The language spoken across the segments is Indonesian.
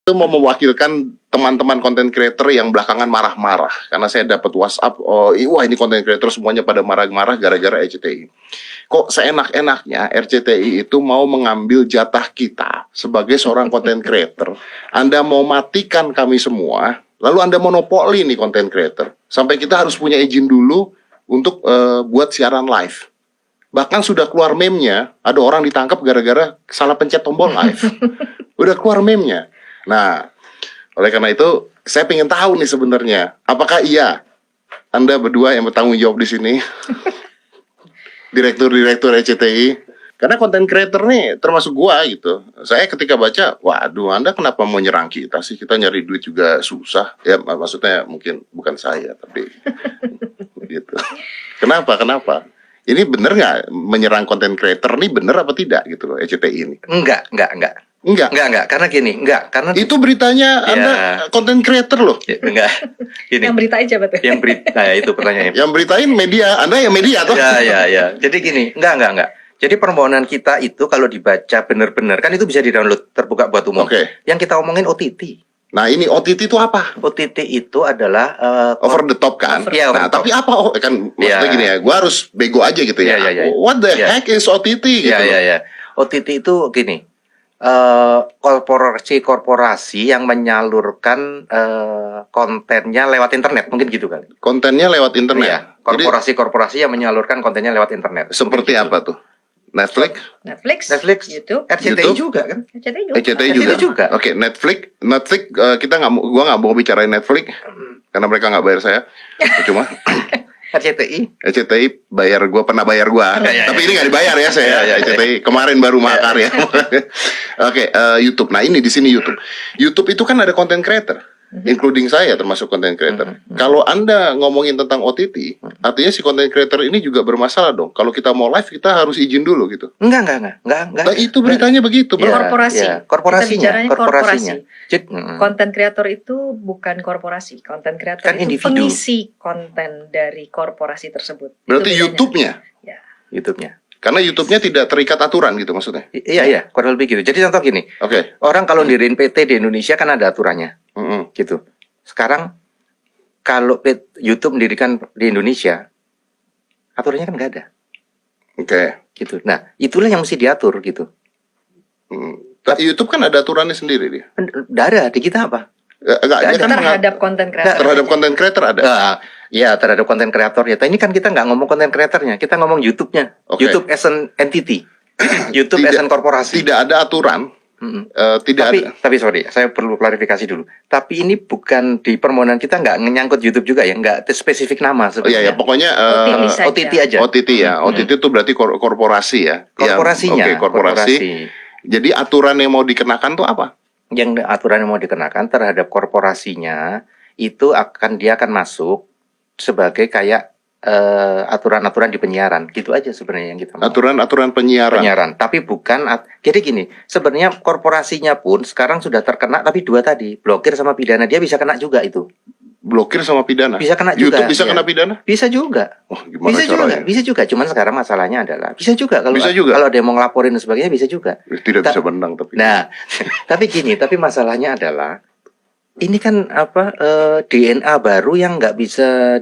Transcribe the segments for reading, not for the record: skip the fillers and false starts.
Itu mau mewakilkan teman-teman content creator yang belakangan marah-marah karena saya dapat WhatsApp, oh wah ini content creator semuanya pada marah-marah gara-gara RCTI. Kok seenak-enaknya RCTI itu mau mengambil jatah kita sebagai seorang content creator. Anda mau matikan kami semua, lalu Anda monopoli nih content creator. Sampai kita harus punya izin dulu untuk buat siaran live. Bahkan sudah keluar meme-nya, ada orang ditangkap gara-gara salah pencet tombol live. Udah keluar meme-nya. Nah, oleh karena itu, saya pengen tahu nih sebenarnya, apakah iya Anda berdua yang bertanggung jawab di sini, direktur-direktur RCTI, karena konten creator nih termasuk gua gitu. Saya ketika baca, waduh, Anda kenapa mau nyerang kita sih? Kita nyari duit juga susah. Ya, maksudnya mungkin bukan saya, tapi gitu. Kenapa? Ini bener nggak menyerang konten creator nih, bener apa tidak gitu loh RCTI ini? Enggak. Karena gini, karena itu beritanya ya. Anda konten creator loh. Ya, enggak. Gini. Yang beritain siapa tuh? Yang berita itu pertanyaannya. Yang beritain media, Anda yang media toh? Ya. Jadi gini, enggak. Jadi permohonan kita itu kalau dibaca benar-benar kan itu bisa di-download terbuka buat umum. Oke. Yang kita omongin OTT. Nah ini OTT itu apa? OTT itu adalah Over the top kan? Iya, over nah the top. tapi apa? Oh, kan maksudnya gini ya, gue harus bego aja gitu ya. Iya. What the heck is OTT gitu? Iya. OTT itu gini, korporasi yang menyalurkan kontennya lewat internet, mungkin gitu kan? Kontennya lewat internet. Iya, korporasi yang menyalurkan kontennya lewat internet. Seperti gitu. apa tuh? Netflix, YouTube, RCTI juga kan? RCTI juga. Oke, Netflix, kita gua nggak mau bicarain Netflix karena mereka nggak bayar saya. Cuma RCTI bayar gua, pernah bayar gua. Tapi ini nggak dibayar ya saya. RCTI kemarin baru makarya. Oke, YouTube. Nah ini di sini YouTube. YouTube itu kan ada content creator, including saya termasuk content creator. Kalau Anda ngomongin tentang OTT, artinya si content creator ini juga bermasalah dong. Kalau kita mau live kita harus izin dulu gitu. Enggak. Nah, itu beritanya begitu, bro. Korporasinya. Konten kreator itu bukan korporasi. Konten kreator Kan itu individu. pengisi konten dari korporasi tersebut. Berarti Itu bedanya. YouTube-nya. Ya. YouTube-nya. Karena YouTube-nya tidak terikat aturan gitu maksudnya. Iya, kurang lebih gitu. Jadi contoh gini, Oke. orang kalau diriin PT di Indonesia kan ada aturannya. Gitu. Sekarang kalau YouTube mendirikan di Indonesia, aturannya kan nggak ada. Oke. Gitu. Nah, itulah yang mesti diatur gitu. YouTube kan ada aturannya sendiri dia. Nggak ada. Di kita apa? Dia kan Terhadap konten kreator. terhadap content creator ada. Ya, terhadap konten kreator ya. Ini kan kita nggak ngomong konten kreatornya, kita ngomong YouTube-nya. Oke. YouTube as an entity. YouTube as an korporasi. Tidak ada aturan. Tapi sorry, saya perlu klarifikasi dulu. Tapi ini bukan di permohonan kita nggak nyangkut YouTube juga ya, nggak spesifik nama sebenarnya. Iya, pokoknya OTT aja. OTT ya. OTT itu berarti korporasi ya. Korporasinya. Oke, korporasi. Jadi aturan yang mau dikenakan tuh apa? Yang aturan yang mau dikenakan terhadap korporasinya itu dia akan masuk sebagai kayak aturan-aturan di penyiaran, gitu aja sebenarnya yang kita mau. Aturan-aturan penyiaran. Tapi bukan. Jadi gini, sebenarnya korporasinya pun sekarang sudah terkena, tapi dua tadi, blokir sama pidana, dia bisa kena juga itu. Blokir sama pidana. Bisa kena juga. YouTube bisa ya. kena pidana? Bisa juga. Oh, gimana caranya? Bisa juga. Cuman sekarang masalahnya adalah bisa juga kalau kalau ada yang mau ngelaporin dan sebagainya bisa juga. Tidak bisa menang tapi. Nah, tapi masalahnya adalah ini kan DNA baru yang nggak bisa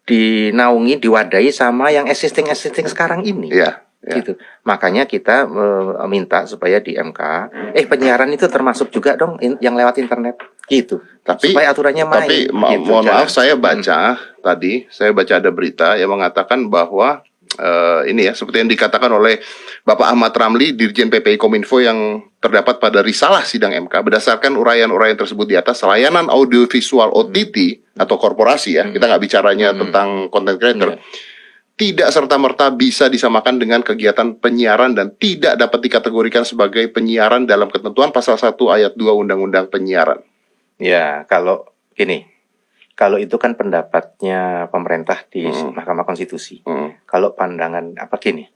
dinaungi, diwadahi sama yang existing sekarang ini. Iya. Gitu. Makanya kita minta supaya di MK penyiaran itu termasuk juga dong yang lewat internet gitu. Tapi supaya aturannya main. Tapi gitu, mohon maaf, saya baca ada berita yang mengatakan bahwa ini ya seperti yang dikatakan oleh Bapak Ahmad Ramli, Dirjen PPI Kominfo yang terdapat pada risalah sidang MK, berdasarkan uraian-uraian tersebut di atas, layanan audiovisual OTT atau korporasi ya, kita nggak bicaranya tentang content creator, tidak serta-merta bisa disamakan dengan kegiatan penyiaran dan tidak dapat dikategorikan sebagai penyiaran dalam ketentuan pasal 1 ayat 2 Undang-Undang Penyiaran. Ya, kalau gini, kalau itu kan pendapatnya pemerintah di Mahkamah Konstitusi. Kalau pandangan gini,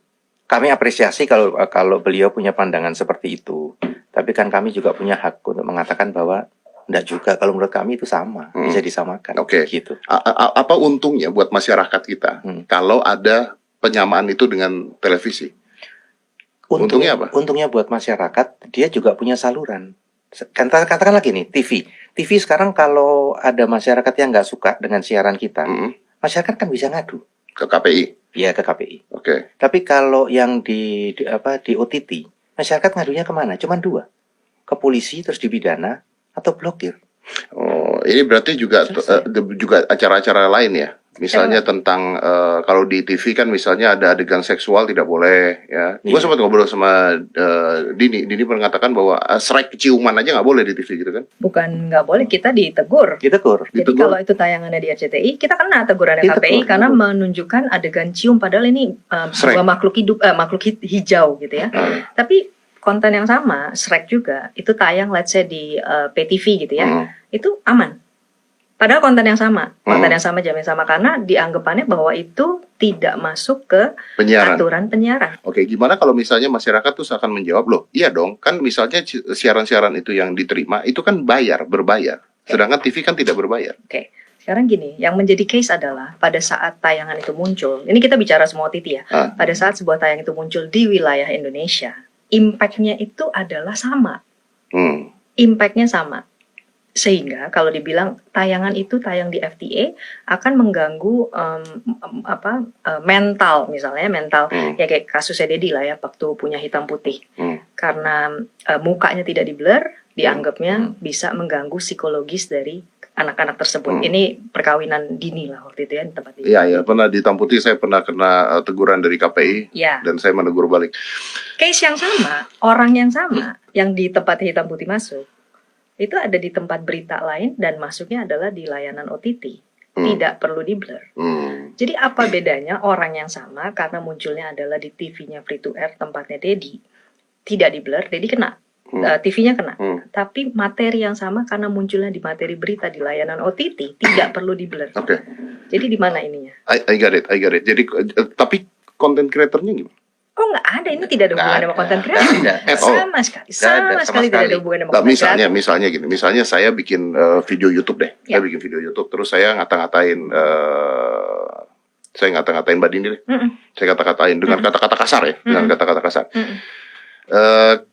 kami apresiasi kalau beliau punya pandangan seperti itu. Tapi kan kami juga punya hak untuk mengatakan bahwa enggak juga, kalau menurut kami itu sama, bisa disamakan. Oke. Gitu. Apa untungnya buat masyarakat kita kalau ada penyamaan itu dengan televisi? Untungnya apa? Untungnya buat masyarakat, dia juga punya saluran. Katakan lagi nih, TV sekarang kalau ada masyarakat yang nggak suka dengan siaran kita, masyarakat kan bisa ngadu Ke KPI. ya ke KPI. Oke. Tapi kalau yang di OTT, masyarakat ngadunya kemana? Cuman dua, ke polisi terus dipidana atau blokir. Oh, ini berarti juga juga acara-acara lain ya. Misalnya tentang kalau di TV kan misalnya ada adegan seksual tidak boleh ya. Gue sempat ngobrol sama Dini. Dini pernah mengatakan bahwa strike ciuman aja nggak boleh di TV gitu kan? Bukan nggak boleh, kita ditegur. Ditegur. Jadi kalau itu tayangannya di RCTI, kita kena tegurannya KPI karena menunjukkan adegan cium padahal ini sebuah makhluk hidup, hijau gitu ya. Tapi konten yang sama, Shrek juga, itu tayang let's say di PTV gitu ya, itu aman. Padahal konten yang sama, jam yang sama, karena dianggapannya bahwa itu tidak masuk ke aturan penyiaran. Oke, gimana kalau misalnya masyarakat tuh akan menjawab, loh, iya dong, kan misalnya siaran-siaran itu yang diterima, itu kan berbayar. Sedangkan TV kan tidak berbayar. Oke. Sekarang gini, yang menjadi case adalah pada saat tayangan itu muncul, ini kita bicara semua OTT ya, pada saat sebuah tayangan itu muncul di wilayah Indonesia, impact-nya itu adalah sama. Impact-nya sama. Sehingga kalau dibilang tayangan itu tayang di FTA akan mengganggu mental, misalnya ya kayak kasusnya Dedi lah ya, waktu punya hitam putih. Karena mukanya tidak di-blur, dianggapnya bisa mengganggu psikologis dari anak-anak tersebut. Ini perkawinan dini lah waktu itu ya di tempat itu. Iya, pernah di hitam putih saya pernah kena teguran dari KPI dan saya menegur balik. Case yang sama, orang yang sama yang di tempat hitam putih masuk, itu ada di tempat berita lain dan masuknya adalah di layanan OTT. Tidak perlu di-blur. Jadi apa bedanya orang yang sama karena munculnya adalah di TV-nya free to air tempatnya Dedi. Tidak di-blur, Dedi kena. TV-nya kena. Tapi materi yang sama karena munculnya di materi berita di layanan OTT tidak perlu di-blur. Oke. Jadi di mana ininya? I got it. Jadi tapi content creator-nya gimana? Oh nggak ada, ini tidak ada hubungan sama konten kreator. Sama sekali tidak ada hubungan sama konten kreator. Misalnya gini, misalnya saya bikin video YouTube deh. Saya bikin video YouTube, terus saya ngata-ngatain Mbak Dini deh. Saya kata-katain dengan kata-kata kasar ya, dengan kata-kata kasar.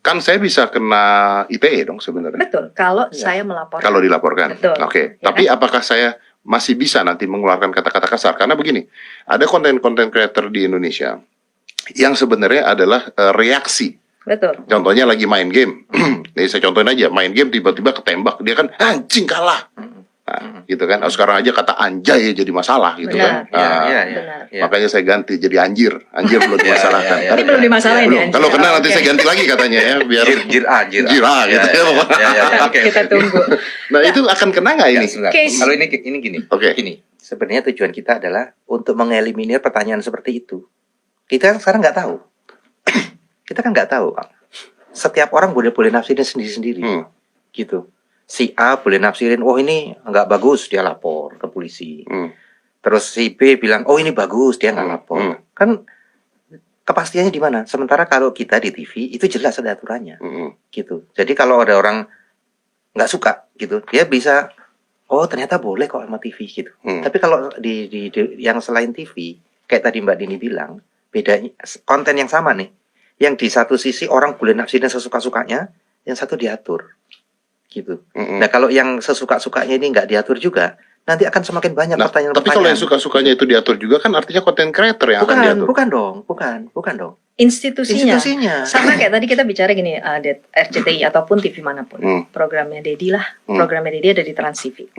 Kan saya bisa kena ITE dong sebenarnya. Betul, kalau saya melaporkan. Kalau dilaporkan. Oke. Ya, tapi apakah saya masih bisa nanti mengeluarkan kata-kata kasar? Karena begini, ada konten-konten creator di Indonesia yang sebenarnya adalah reaksi. Betul. Contohnya lagi main game. Nih saya contohin aja, main game tiba-tiba ketembak, dia kan anjing kalah. Nah, gitu kan. Sekarang aja kata anjay jadi masalah gitu kan. Makanya saya ganti jadi anjir. Anjir belum dimasalahkan. Ini belum dimasalahin ya. Kalau kena nanti saya ganti lagi katanya ya, biar jir gitu ya. Kita tunggu. Nah, itu akan kena nggak ini? Kalau ini gini. Gini. Sebenarnya tujuan kita adalah untuk mengeliminir pertanyaan seperti itu. Kita sekarang nggak tahu. Kita kan nggak tahu, Pak. Setiap orang boleh nafsirin sendiri-sendiri. Gitu. Si A boleh nafsirin, oh ini nggak bagus, dia lapor ke polisi. Terus si B bilang, oh ini bagus, dia nggak lapor. Kan kepastiannya di mana? Sementara kalau kita di TV, itu jelas ada aturannya. Gitu. Jadi kalau ada orang nggak suka, gitu, dia bisa, oh ternyata boleh kok sama TV, gitu. Tapi kalau di yang selain TV, kayak tadi Mbak Dini bilang, bedanya konten yang sama nih, yang di satu sisi orang boleh nafsirin sesuka-sukanya, yang satu diatur, gitu. Nah kalau yang sesuka-sukanya ini nggak diatur juga, nanti akan semakin banyak pertanyaan. Tapi kalau yang suka-sukanya itu diatur juga kan artinya konten creator yang akan diatur. Bukan dong. Institusinya. Sama kayak tadi kita bicara gini, RCTI ataupun TV manapun, programnya Dedi lah, programnya Dedi ada di Trans TV,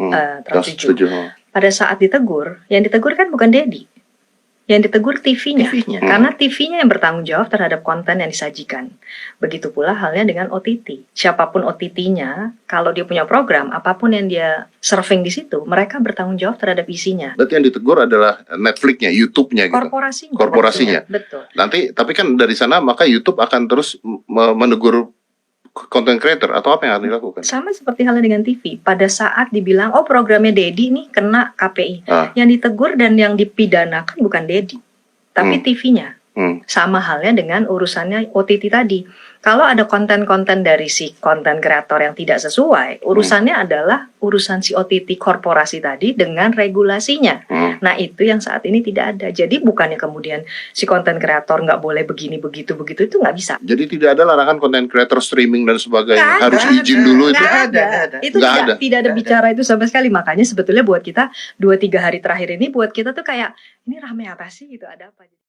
Trans 7. Pada saat ditegur, yang ditegur kan bukan Dedi. Yang ditegur TV-nya. Karena TV-nya yang bertanggung jawab terhadap konten yang disajikan. Begitu pula halnya dengan OTT. Siapapun OTT-nya, kalau dia punya program, apapun yang dia surfing di situ, mereka bertanggung jawab terhadap isinya. Berarti yang ditegur adalah Netflix-nya, YouTube-nya gitu. Korporasinya. Betul. Nanti, tapi kan dari sana maka YouTube akan terus menegur content creator atau apa yang harus dilakukan? Sama seperti halnya dengan TV. Pada saat dibilang, oh programnya Dedi nih kena KPI. Yang ditegur dan yang dipidanakan bukan Dedi, tapi TV-nya. Sama halnya dengan urusannya OTT tadi. kalau ada konten-konten dari si konten kreator yang tidak sesuai, urusannya adalah urusan si OTT korporasi tadi dengan regulasinya. Nah itu yang saat ini tidak ada. Jadi bukannya kemudian si konten kreator nggak boleh begini begitu itu nggak bisa. Jadi tidak ada larangan konten kreator streaming dan sebagainya, Nggak harus ada. izin dulu itu. Nggak ada. Itu tidak ada bicara itu sama sekali. Makanya sebetulnya buat kita 2-3 hari terakhir ini buat kita tuh kayak ini rame apa sih gitu, ada apa?